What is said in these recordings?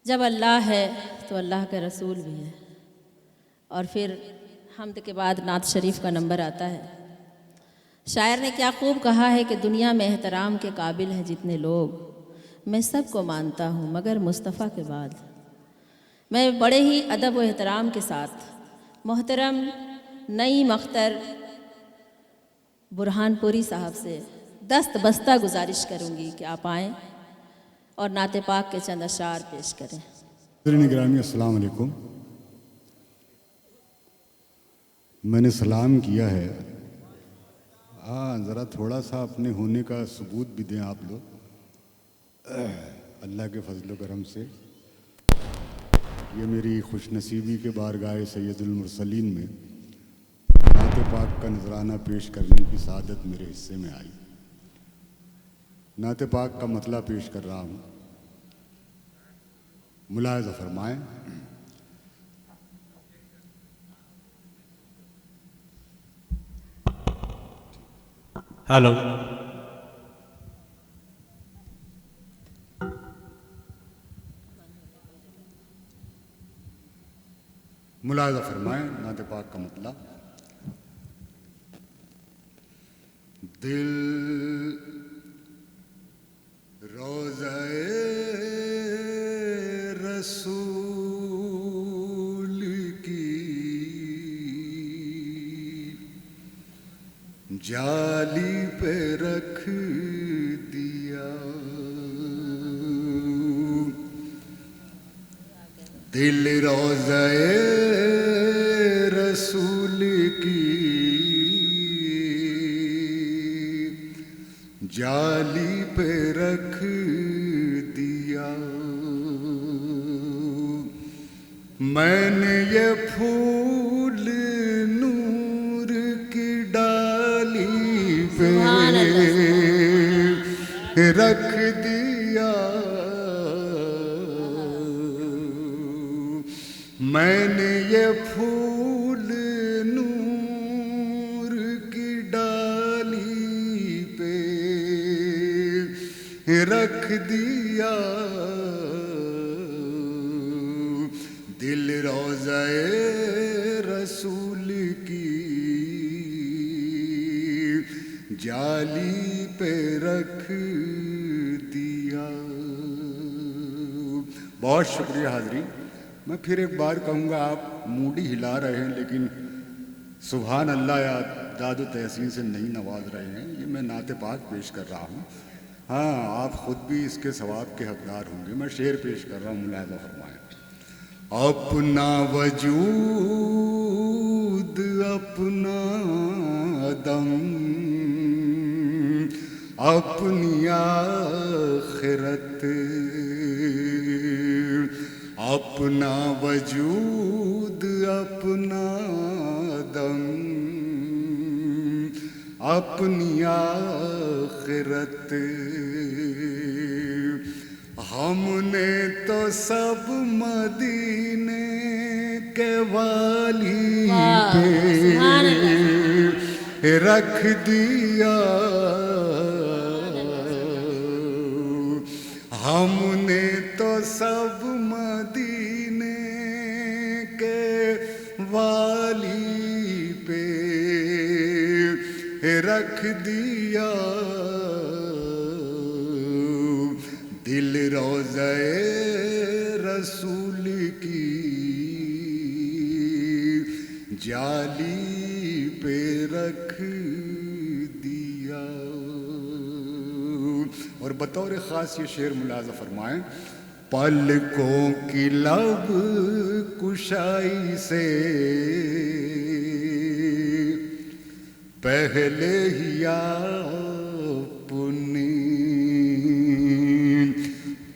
جب اللہ ہے تو اللہ کا رسول بھی ہے، اور پھر حمد کے بعد نعت شریف کا نمبر آتا ہے۔ شاعر نے کیا خوب کہا ہے کہ دنیا میں احترام کے قابل ہیں جتنے لوگ، میں سب کو مانتا ہوں مگر مصطفیٰ کے بعد۔ میں بڑے ہی ادب و احترام کے ساتھ محترم نئی مختر برہان پوری صاحب سے دست بستہ گزارش کروں گی کہ آپ آئیں اور نعت پاک کے چند اشعار پیش کریں۔ حضرین گرامی السلام علیکم۔ میں نے سلام کیا ہے، ذرا تھوڑا سا اپنے ہونے کا ثبوت بھی دیں آپ لوگ اللہ کے فضل و کرم سے۔ یہ میری خوش نصیبی کے بارگاہ سید المرسلین میں نعت پاک کا نذرانہ پیش کرنے کی سعادت میرے حصے میں آئی۔ نعت پاک کا مطلع پیش کر رہا ہوں، ملاحظہ فرمائیں۔ ہیلو، ملاحظہ فرمائیں نعت پاک کا مطلع۔ دل روضہ رسول کی جالی پہ رکھ دیا، دل روضہ رسول کی جالی پہ رکھ دیا، میں نے یہ پھول نور کی ڈالی پہ رکھ دیا، میں نے یہ پھول نور کی ڈالی پہ رکھ دیا، دل روضہ رسول کی جالی پہ رکھ دیا۔ بہت شکریہ حاضرین۔ میں پھر ایک بار کہوں گا، آپ موڈی ہلا رہے ہیں لیکن سبحان اللہ یا داد و تحسین سے نہیں نواز رہے ہیں۔ یہ میں نعت پاک پیش کر رہا ہوں، ہاں آپ خود بھی اس کے ثواب کے حقدار ہوں گے۔ میں شعر پیش کر رہا ہوں، ملاحظہ فرمائیں۔ اپنا وجود اپنا دم اپنی آخرت، اپنا وجود اپنا دم اپنی آخرت، ہم نے تو سب مدینے کے والی پہ رکھ دیا، ہم نے تو سب مدینے کے والی پہ رکھ دیا، دل روضہ رسول کی جالی پہ رکھ دیا۔ اور بطور خاص یہ شعر ملاحظہ فرمائیں۔ پلکوں کی لب کشائی سے پہلے ہی اپنی،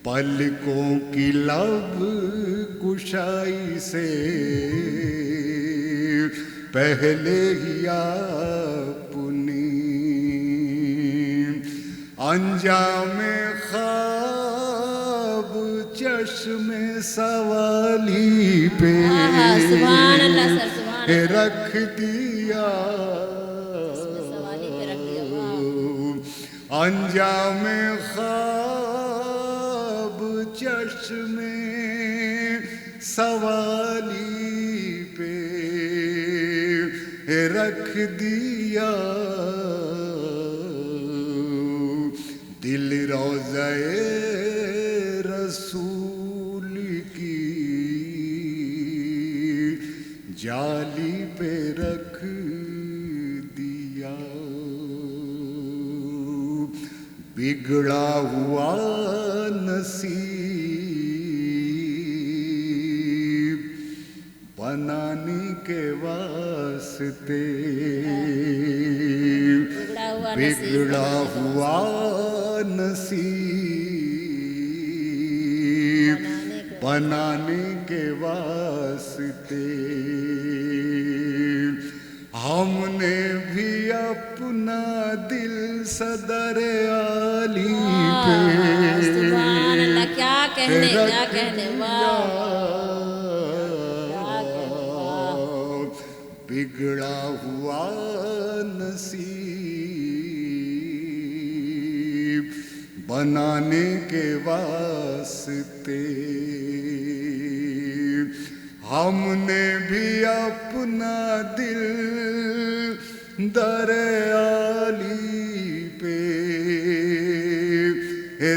پلکوں کی لب کشائی سے پہلے ہی اپنی، انجام خواب چشم سوالی پہ رکھ دیا، انجام خواب چشمے سوالی پہ رکھ دیا، دل روضہ رسول کی جالی پہ رکھ دیا، بگڑا ہوا نصیب بنانے کے واسطے، بگڑا ہوا نصیب بنانے کے واسطے، ہم نے بھی اپنا دل صدر عالی پہ سبحان اللہ، کیا کہنے کیا کہنے، بگڑا ہوا نصیب بنانے کے واسطے، ہم نے بھی اپنا دل در عالی پہ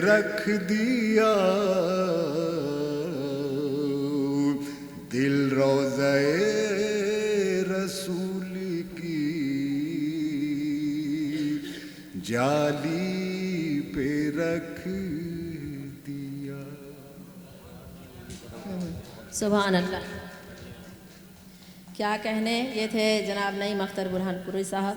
رکھ دیا، دل روضہ رسول کی جالی پہ رکھ دیا۔ سبحان اللہ، کیا کہنے۔ یہ تھے جناب نعیم اختر برہان پوری صاحب۔